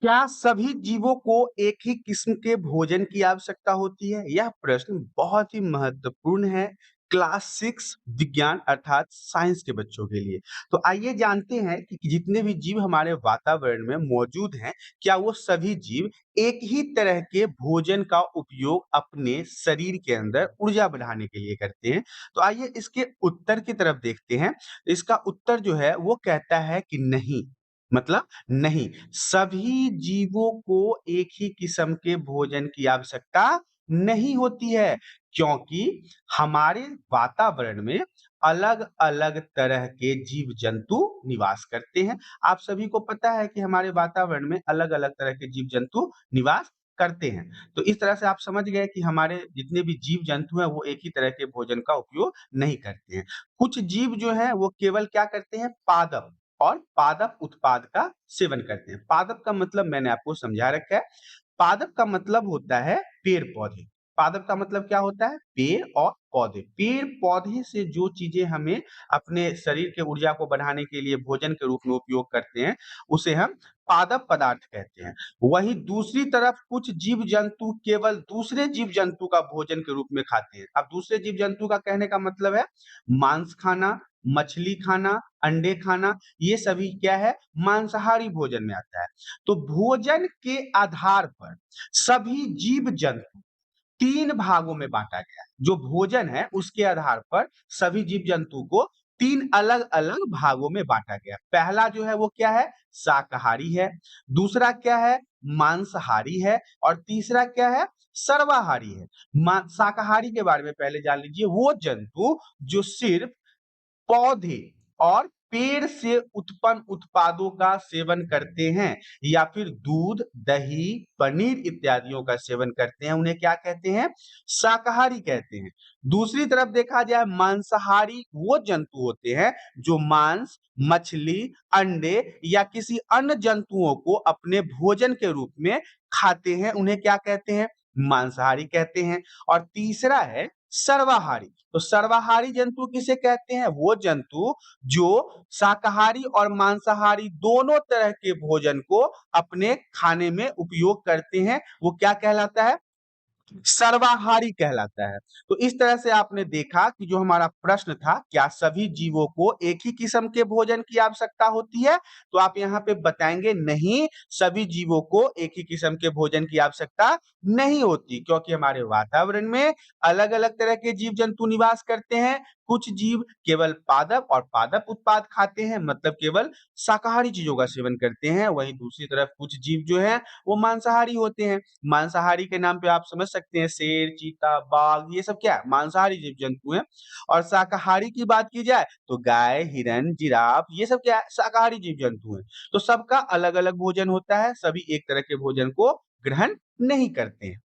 क्या सभी जीवों को एक ही किस्म के भोजन की आवश्यकता होती है? यह प्रश्न बहुत ही महत्वपूर्ण है क्लास 6 विज्ञान अर्थात साइंस के बच्चों के लिए। तो आइए जानते हैं कि जितने भी जीव हमारे वातावरण में मौजूद हैं, क्या वो सभी जीव एक ही तरह के भोजन का उपयोग अपने शरीर के अंदर ऊर्जा बढ़ाने के लिए करते हैं? तो आइए इसके उत्तर की तरफ देखते हैं। इसका उत्तर जो है वो कहता है कि नहीं, मतलब नहीं। सभी जीवों को एक ही किस्म के भोजन की आवश्यकता नहीं होती है, क्योंकि हमारे वातावरण में अलग-अलग तरह के जीव-जंतु निवास करते हैं। आप सभी को पता है कि हमारे वातावरण में अलग-अलग तरह के जीव-जंतु निवास करते हैं। तो इस तरह से आप समझ गए कि हमारे जितने भी जीव-जंतु हैं, वो एक ही तरह के भोजन का उपयोग नहीं करते हैं। कुछ जीव जो हैं, वो केवल क्या करते हैं, पादप और पादप उत्पाद का सेवन करते हैं। पादप का मतलब मैंने आपको समझा रखा है। पादप का मतलब होता है पेड़-पौधे। पादप का मतलब क्या होता है? पेड़ और पौधे। पेड़-पौधे से जो चीज़ें हमें अपने शरीर के ऊर्जा को बढ़ाने के लिए भोजन के रूप में उपयोग करते हैं, उसे हम पादप पदार्थ कहते हैं। वहीं दूसरी तरफ कुछ जीव-जंतु केवल दूसरे जीव-जंतु का भोजन के रूप में खाते हैं। अब दूसरे जीव-जंतु का कहने का मतलब है मांस खाना, मछली खाना, अंडे खाना, ये सभी क्या है? मांसाहारी भोजन में आता है। तो भोजन के आधार पर सभी जीव-जंतु 3 भागों में बाँटा गया है। जो भोजन है उसके आधार पर सभी जीव-जंतु को 3 अलग-अलग भागों में बाँटा गया है। पहला जो है वो क्या है? शाकाहारी है, दूसरा क्या है? मांसाहारी है और तीसरा क्या है? सर्वाहारी है। शाकाहारी के बारे में पहले जान लीजिए, वो जंतु जो सिर्फ़ पौधे और पेड़ से उत्पन्न उत्पादों का सेवन करते हैं या फिर दूध, दही, पनीर इत्यादियों का सेवन करते हैं, उन्हें क्या कहते हैं? शाकाहारी कहते हैं। दूसरी तरफ देखा जाए मांसाहारी वो जंतु होते हैं जो मांस, मछली, अंडे या किसी अन्य जंतुओं को अपने भोजन के रूप में खाते हैं, उन्हें क्या कहते हैं? मांसाहारी कहते हैं। और तीसरा है सर्वाहारी। तो सर्वाहारी जंतु किसे कहते हैं? वो जंतु जो शाकाहारी और मांसाहारी दोनों तरह के भोजन को अपने खाने में उपयोग करते हैं, वो क्या कहलाता है? सर्वाहारी कहलाता है। तो इस तरह से आपने देखा कि जो हमारा प्रश्न था, क्या सभी जीवों को एक ही किस्म के भोजन की आवश्यकता होती है? तो आप यहाँ पे बताएँगे नहीं, सभी जीवों को एक ही किस्म के भोजन की आवश्यकता नहीं होती, क्योंकि हमारे वातावरण में अलग-अलग तरह के जीव-जंतु निवास करते हैं। कुछ जीव केवल पादप और पादप उत्पाद खाते हैं, मतलब केवल शाकाहारी चीज़ों का सेवन करते हैं। वहीं दूसरी तरफ कुछ जीव जो हैं, वो मांसाहारी होते हैं। मांसाहारी के नाम पे आप समझ सकते हैं शेर, चीता, बाघ ये सब क्या है? मांसाहारी जीव-जंतु हैं। और शाकाहारी की बात की जाए तो गाय, हिरन, जिराफ ये सब क्या है? शाकाहारी जीव-जंतु हैं। तो सबका अलग-अलग भोजन होता है, सभी एक तरह के भोजन को ग्रहण नहीं करते हैं।